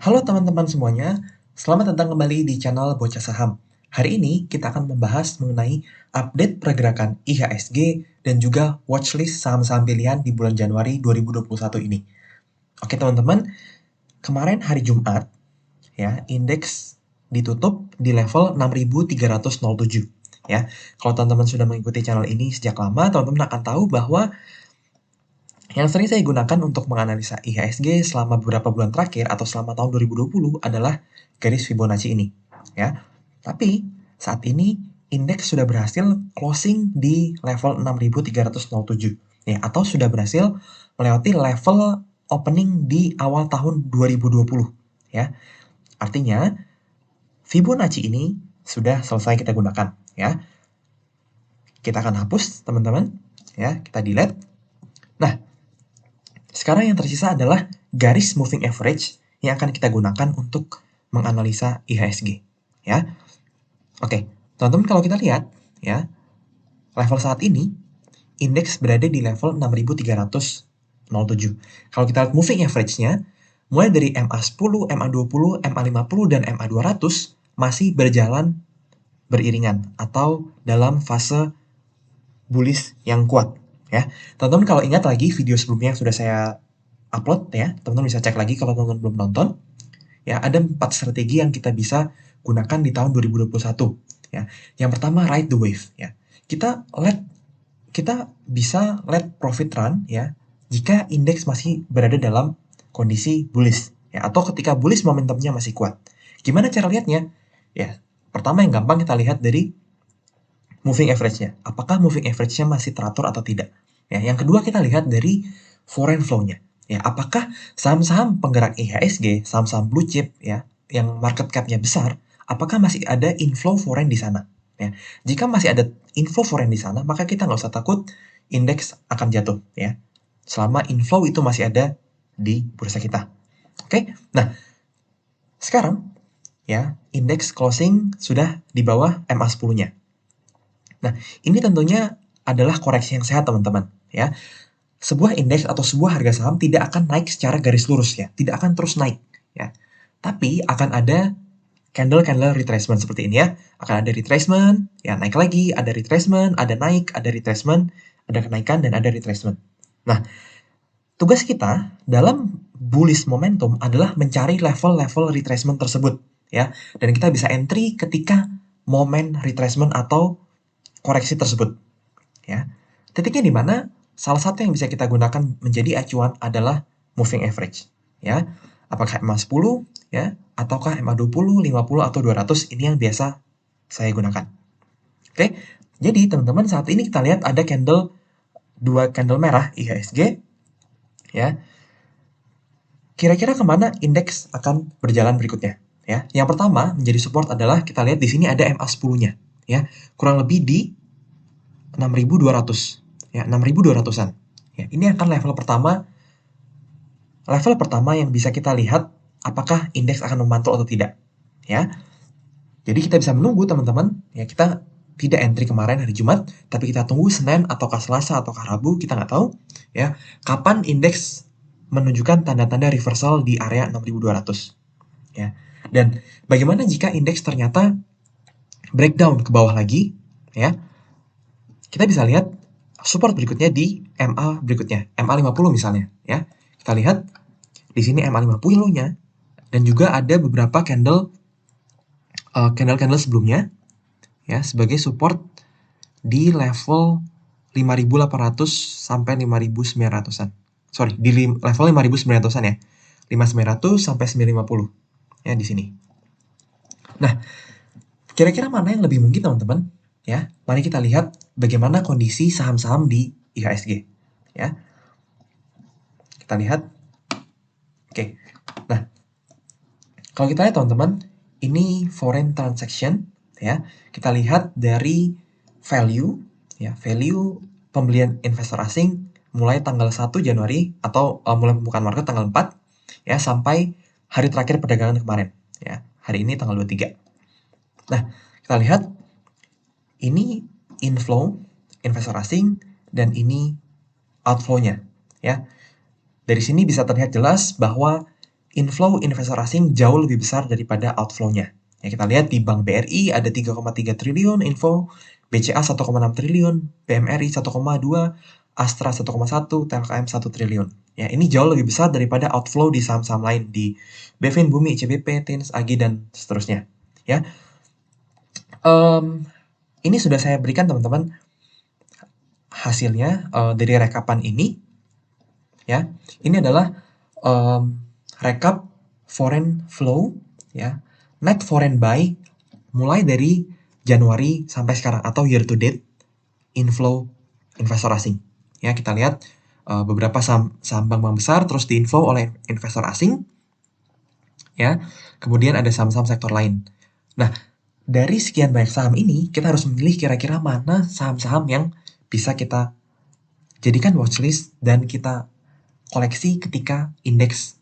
Halo teman-teman semuanya, selamat datang kembali di channel Bocah Saham. Hari ini kita akan membahas mengenai update pergerakan IHSG dan juga watchlist saham-saham pilihan di bulan Januari 2021 ini. Oke teman-teman, kemarin hari Jumat, ya, indeks ditutup di level 6.307. Ya, kalau teman-teman sudah mengikuti channel ini sejak lama, teman-teman akan tahu bahwa yang sering saya gunakan untuk menganalisa IHSG selama beberapa bulan terakhir atau selama tahun 2020 adalah garis Fibonacci ini, ya. Tapi saat ini indeks sudah berhasil closing di level 6.307, ya, atau sudah berhasil melewati level opening di awal tahun 2020, ya. Artinya Fibonacci ini sudah selesai kita gunakan, ya. Kita akan hapus teman-teman, ya, kita delete. Nah, sekarang yang tersisa adalah garis moving average yang akan kita gunakan untuk menganalisa IHSG, ya. Oke, teman-teman kalau kita lihat, ya, level saat ini indeks berada di level 6.307. Kalau kita lihat moving average-nya, mulai dari MA10, MA20, MA50 dan MA200 masih berjalan beriringan atau dalam fase bullish yang kuat, ya. Teman-teman kalau ingat lagi video sebelumnya yang sudah saya upload, ya, teman-teman bisa cek lagi kalau teman-teman belum nonton. Ya, ada 4 strategi yang kita bisa gunakan di tahun 2021, ya. Yang pertama, ride the wave, ya. Kita bisa let profit run, ya, jika indeks masih berada dalam kondisi bullish, ya, atau ketika bullish momentumnya masih kuat. Gimana cara lihatnya? Ya, pertama yang gampang kita lihat dari moving average-nya. Apakah moving average-nya masih teratur atau tidak? Ya, yang kedua kita lihat dari foreign flow-nya. Ya, apakah saham-saham penggerak IHSG, saham-saham blue chip, ya, yang market cap-nya besar, apakah masih ada inflow foreign di sana? Ya, jika masih ada inflow foreign di sana, maka kita nggak usah takut indeks akan jatuh, ya. Selama inflow itu masih ada di bursa kita. Oke, nah sekarang, ya, indeks closing sudah di bawah MA10-nya. Nah, ini tentunya adalah koreksi yang sehat teman-teman, ya. Sebuah indeks atau sebuah harga saham tidak akan naik secara garis lurus, ya, tidak akan terus naik, ya. Tapi akan ada candle retracement seperti ini, ya. Akan ada retracement, ya, naik lagi, ada retracement, ada naik, ada retracement, ada kenaikan dan ada retracement. Nah, tugas kita dalam bullish momentum adalah mencari level-level retracement tersebut, ya. Dan kita bisa entry ketika momen retracement atau koreksi tersebut, ya. Titiknya di mana? Salah satu yang bisa kita gunakan menjadi acuan adalah moving average, ya. Apakah MA10, ya, ataukah MA20, 50 atau 200, ini yang biasa saya gunakan. Oke. Jadi teman-teman saat ini kita lihat ada dua candle merah IHSG, ya. Kira-kira kemana indeks akan berjalan berikutnya, ya. Yang pertama menjadi support adalah kita lihat di sini ada MA10-nya, ya. Kurang lebih di 6.200, ya, 6.200-an. Ya, ini akan level pertama yang bisa kita lihat apakah indeks akan memantul atau tidak, ya. Jadi kita bisa menunggu teman-teman, ya, kita tidak entry kemarin hari Jumat, tapi kita tunggu Senin ataukah Selasa ataukah Rabu, kita nggak tahu, ya, kapan indeks menunjukkan tanda-tanda reversal di area 6.200, ya. Dan bagaimana jika indeks ternyata breakdown ke bawah lagi, ya, kita bisa lihat support berikutnya di MA berikutnya, MA50 misalnya, ya. Kita lihat di sini MA50-nya dan juga ada beberapa candle sebelumnya, ya, sebagai support di level 5.800 sampai 5.900-an. Sorry, di level 5.900-an, ya. 5.900 sampai 9.50, ya, di sini. Nah, kira-kira mana yang lebih mungkin teman-teman? Ya, mari kita lihat bagaimana kondisi saham-saham di IHSG, ya. Kita lihat. Oke. Nah, kalau kita lihat teman-teman, ini foreign transaction, ya. Kita lihat dari value, ya, value pembelian investor asing mulai tanggal 1 Januari atau mulai pembukaan market tanggal 4, ya, sampai hari terakhir perdagangan kemarin, ya. Hari ini tanggal 23. Nah, kita lihat ini inflow investor asing dan ini outflow-nya, ya. Dari sini bisa terlihat jelas bahwa inflow investor asing jauh lebih besar daripada outflow-nya. Ya, kita lihat di Bank BRI ada 3,3 triliun inflow, BCA 1,6 triliun, BMRI 1,2, Astra 1,1, Telkom 1 triliun. Ya, ini jauh lebih besar daripada outflow di saham-saham lain di Bevin, Bumi, CBP, TINS, AG, dan seterusnya. Ya, ini sudah saya berikan teman-teman hasilnya dari rekapan ini. Ya, ini adalah rekap foreign flow, ya, net foreign buy mulai dari Januari sampai sekarang atau year to date inflow investor asing. Ya, kita lihat beberapa saham bank-bank besar terus diinflow oleh investor asing. Ya, kemudian ada saham-saham sektor lain. Nah, dari sekian banyak saham ini, kita harus memilih kira-kira mana saham-saham yang bisa kita jadikan watchlist dan kita koleksi ketika indeks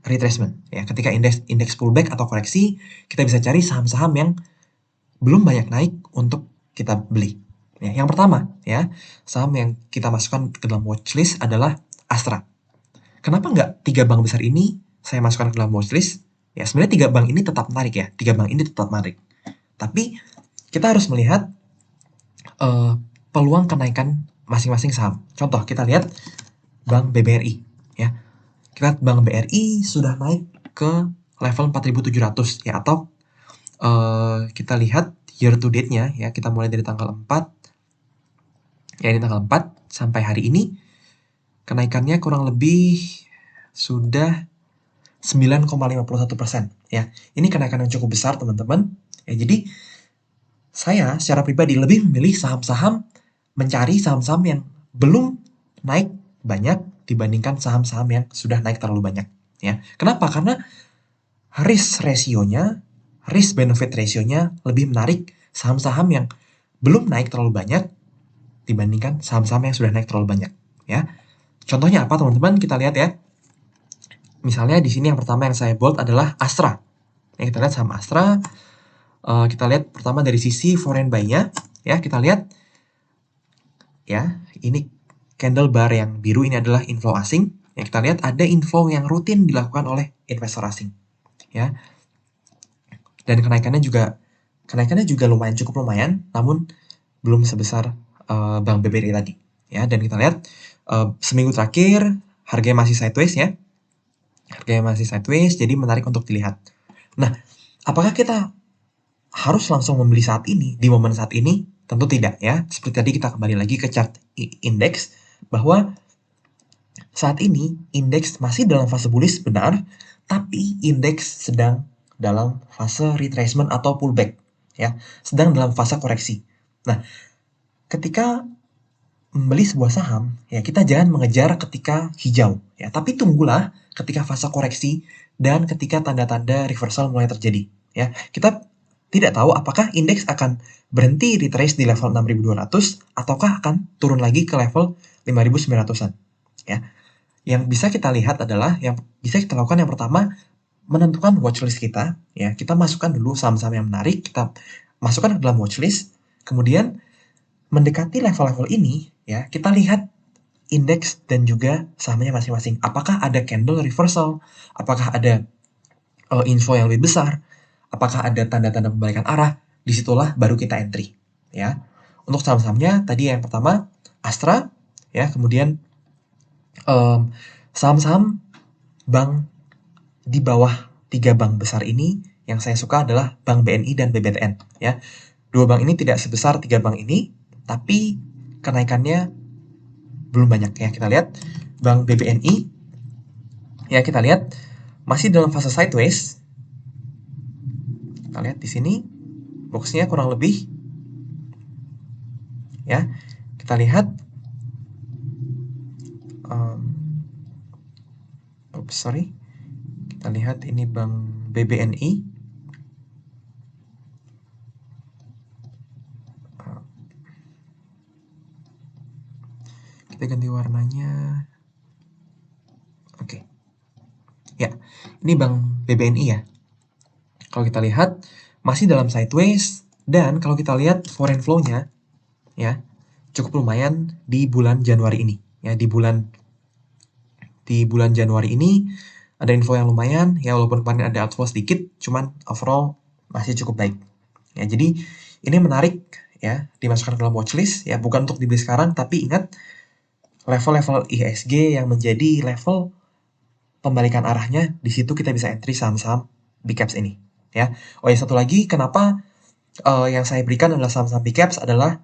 retracement. Ya, ketika indeks pullback atau koreksi, kita bisa cari saham-saham yang belum banyak naik untuk kita beli. Ya, yang pertama, ya, saham yang kita masukkan ke dalam watchlist adalah Astra. Kenapa nggak 3 bank besar ini saya masukkan ke dalam watchlist? Ya, sebenarnya 3 bank ini tetap menarik ya. 3 bank ini tetap menarik. Tapi kita harus melihat peluang kenaikan masing-masing saham. Contoh, kita lihat Bank BBRI. Ya, kita lihat Bank BRI sudah naik ke level 4.700 ya, atau kita lihat year to date-nya ya, kita mulai dari tanggal 4 ya, ini tanggal 4 sampai hari ini kenaikannya kurang lebih sudah 9,51% ya. Ini kenaikan yang cukup besar teman-teman. Ya, jadi saya secara pribadi lebih memilih saham-saham, mencari saham-saham yang belum naik banyak dibandingkan saham-saham yang sudah naik terlalu banyak ya. Kenapa? Karena risk benefit ratio-nya lebih menarik saham-saham yang belum naik terlalu banyak dibandingkan saham-saham yang sudah naik terlalu banyak ya. Contohnya apa teman-teman? Kita lihat ya. Misalnya di sini yang pertama yang saya bold adalah Astra. Ya, kita lihat saham Astra. Kita lihat pertama dari sisi foreign buy-nya ya, kita lihat ya, ini candle bar yang biru ini adalah inflow asing. Ya, kita lihat ada inflow yang rutin dilakukan oleh investor asing ya. Dan kenaikannya juga cukup lumayan, namun belum sebesar Bank BBRI tadi ya. Dan kita lihat seminggu terakhir harganya masih sideways ya. Harganya masih sideways, jadi menarik untuk dilihat. Nah, apakah kita harus langsung membeli saat ini, di momen saat ini? Tentu tidak ya. Seperti tadi kita kembali lagi ke chart indeks, bahwa saat ini indeks masih dalam fase bullish benar, tapi indeks sedang dalam fase retracement atau pullback ya, sedang dalam fase koreksi. Nah, ketika membeli sebuah saham ya, kita jangan mengejar ketika hijau ya, tapi tunggulah ketika fase koreksi dan ketika tanda-tanda reversal mulai terjadi ya. Kita tidak tahu apakah indeks akan berhenti retrace di level 6.200 ataukah akan turun lagi ke level 5.900-an ya. Yang bisa kita lihat adalah, yang bisa kita lakukan yang pertama, menentukan watchlist kita ya. Kita masukkan dulu saham-saham yang menarik, kita masukkan ke dalam watchlist. Kemudian mendekati level-level ini ya, kita lihat indeks dan juga sahamnya masing-masing. Apakah ada candle reversal? Apakah ada info yang lebih besar? Apakah ada tanda-tanda pembalikan arah? Disitulah baru kita entry ya. Untuk saham-sahamnya tadi yang pertama Astra ya, kemudian saham-saham bank di bawah 3 bank besar ini yang saya suka adalah Bank BNI dan BBTN ya. 2 bank ini tidak sebesar 3 bank ini, tapi kenaikannya belum banyak ya. Kita lihat Bank BBNI ya, kita lihat masih dalam fase sideways. Kita lihat di sini boxnya kurang lebih ya. Kita lihat kita lihat ini Bank BBNI. Kita ganti warnanya. Oke. Ya, ini Bank BBNI ya. Kalau kita lihat masih dalam sideways, dan kalau kita lihat foreign flow-nya ya, cukup lumayan di bulan Januari ini ya. Di bulan Januari ini ada info yang lumayan, ya walaupun kemarin ada outflow sedikit, cuman overall masih cukup baik. Ya, jadi ini menarik ya, dimasukkan ke dalam watchlist, ya bukan untuk dibeli sekarang, tapi ingat level-level IHSG yang menjadi level pembalikan arahnya, di situ kita bisa entry saham-saham big caps ini. Ya, oh ya satu lagi, kenapa yang saya berikan adalah saham-saham big caps adalah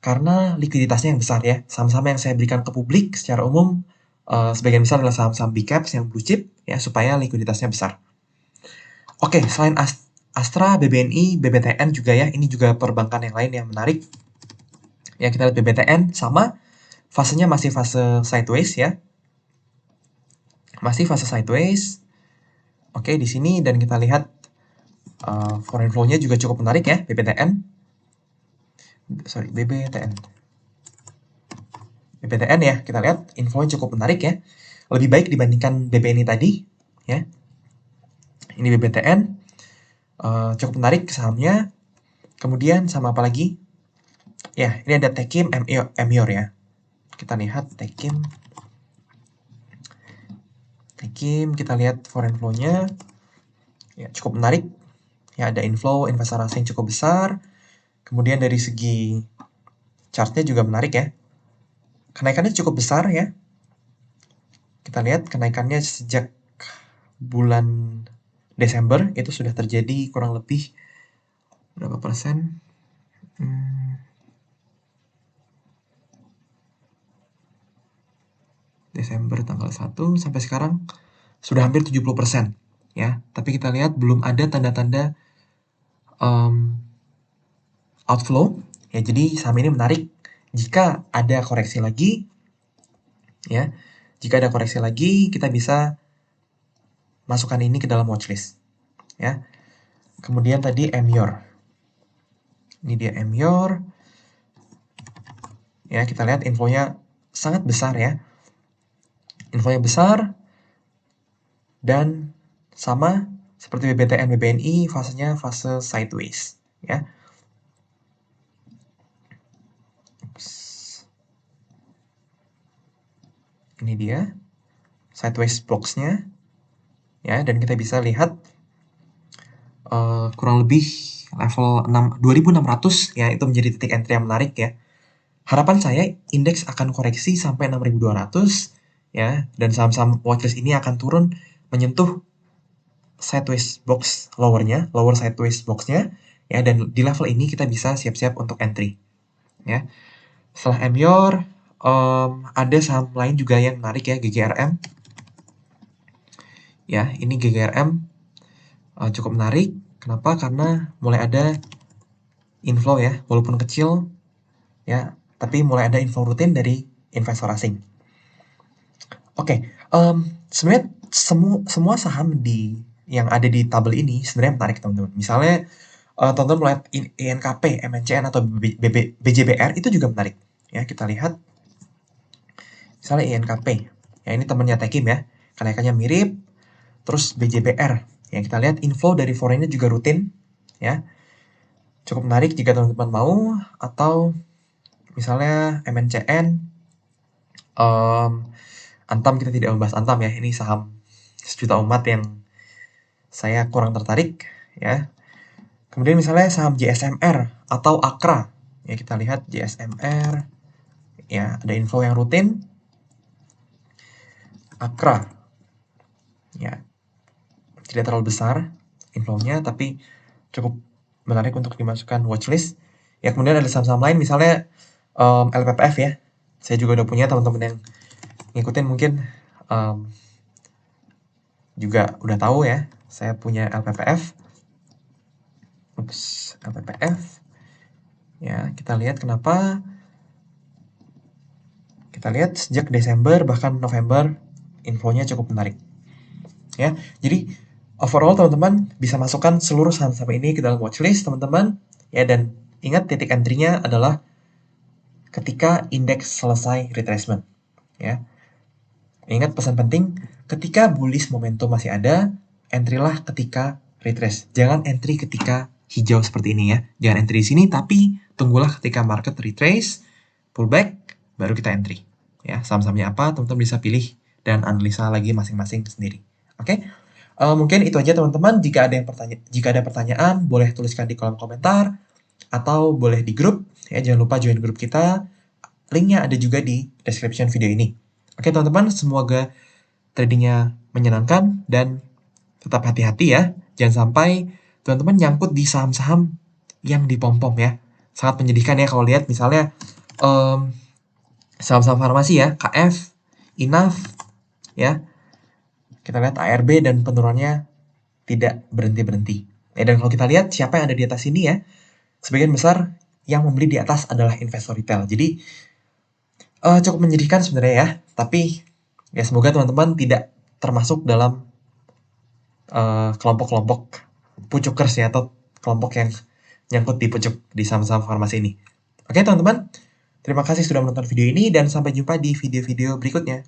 karena likuiditasnya yang besar ya. Saham-saham yang saya berikan ke publik secara umum sebagian besar adalah saham-saham big caps yang blue chip ya, supaya likuiditasnya besar. Oke, selain Astra, BBNI, BBTN juga ya, ini juga perbankan yang lain yang menarik. Ya, kita lihat BBTN sama, fasenya masih fase sideways ya. Masih fase sideways. Oke, di sini dan kita lihat foreign flow-nya juga cukup menarik ya, BBTN. BBTN. BBTN ya, kita lihat info-nya cukup menarik ya. Lebih baik dibandingkan BBNI tadi ya. Ini BBTN cukup menarik sahamnya. Kemudian sama apa lagi? Ya, ini ada Techim, Emior ya. Kita lihat Techim, kita lihat foreign flow-nya ya, cukup menarik. Ya, ada inflow investor asing cukup besar. Kemudian dari segi chartnya juga menarik ya. Kenaikannya cukup besar ya. Kita lihat kenaikannya sejak bulan Desember itu sudah terjadi kurang lebih berapa persen? Desember tanggal 1 sampai sekarang sudah hampir 70% ya. Tapi kita lihat belum ada tanda-tanda outflow ya. Jadi saham ini menarik jika ada koreksi lagi ya. Jika ada koreksi lagi, kita bisa masukkan ini ke dalam watchlist ya. Kemudian tadi Emior. Ini dia Emior. Ya, kita lihat infonya sangat besar ya. Infonya besar dan sama seperti BBTN, BBNI, fasenya fase sideways ya. Ini dia sideways blocks-nya ya, dan kita bisa lihat kurang lebih level 2600 ya, itu menjadi titik entry yang menarik ya. Harapan saya indeks akan koreksi sampai 6200 ya, dan saham-saham watchlist ini akan turun menyentuh sideways box lower sideways box-nya ya, dan di level ini kita bisa siap-siap untuk entry ya. Setelah Emior ada saham lain juga yang menarik ya, GGRM ya. Ini GGRM cukup menarik. Kenapa? Karena mulai ada inflow ya, walaupun kecil ya, tapi mulai ada inflow rutin dari investor asing. Oke, sebenarnya semua saham yang ada di tabel ini sebenarnya menarik teman-teman. Misalnya teman-teman melihat INKP, MNCN atau BJBR itu juga menarik ya. Kita lihat misalnya INKP ya, ini temannya Techim ya, kenaikannya mirip. Terus BJBR ya, kita lihat inflow dari foreign-nya juga rutin ya, cukup menarik jika teman-teman mau. Atau misalnya MNCN, Antam, kita tidak membahas Antam ya, ini saham sejuta umat yang saya kurang tertarik ya. Kemudian misalnya saham JSMR atau Akra ya, kita lihat JSMR ya, ada info yang rutin. Akra ya, tidak terlalu besar inflow-nya, tapi cukup menarik untuk dimasukkan watchlist ya. Kemudian ada saham-saham lain misalnya LPPF ya, saya juga udah punya, teman-teman yang ngikutin mungkin juga udah tahu ya, saya punya LPPF. LPPF ya, kita lihat kenapa. Kita lihat sejak Desember bahkan November infonya cukup menarik ya. Jadi overall teman-teman bisa masukkan seluruh saham-saham ini ke dalam watchlist teman-teman ya, dan ingat titik entry-nya adalah ketika indeks selesai retracement ya. Ingat pesan penting, ketika bullish momentum masih ada, entry-lah ketika retrace. Jangan entry ketika hijau seperti ini ya. Jangan entry di sini, tapi tunggulah ketika market retrace, pullback, baru kita entry. Ya, saham-sahamnya apa, teman-teman bisa pilih dan analisa lagi masing-masing sendiri. Oke, mungkin itu aja teman-teman. Jika ada pertanyaan, boleh tuliskan di kolom komentar atau boleh di grup. Ya, jangan lupa join grup kita. Linknya ada juga di description video ini. Oke teman-teman, semoga tradingnya menyenangkan dan tetap hati-hati ya. Jangan sampai teman-teman nyangkut di saham-saham yang dipom-pom ya. Sangat menyedihkan ya kalau lihat misalnya saham-saham farmasi ya, KF, Inaf, ya. Kita lihat ARB dan penurunannya tidak berhenti-berhenti. Dan kalau kita lihat siapa yang ada di atas ini ya, sebagian besar yang membeli di atas adalah investor retail. Jadi cukup menyedihkan sebenarnya ya, tapi ya semoga teman-teman tidak termasuk dalam kelompok-kelompok pucukers ya, atau kelompok yang nyangkut di pucuk di saham-saham farmasi ini. Oke teman-teman, terima kasih sudah menonton video ini dan sampai jumpa di video-video berikutnya.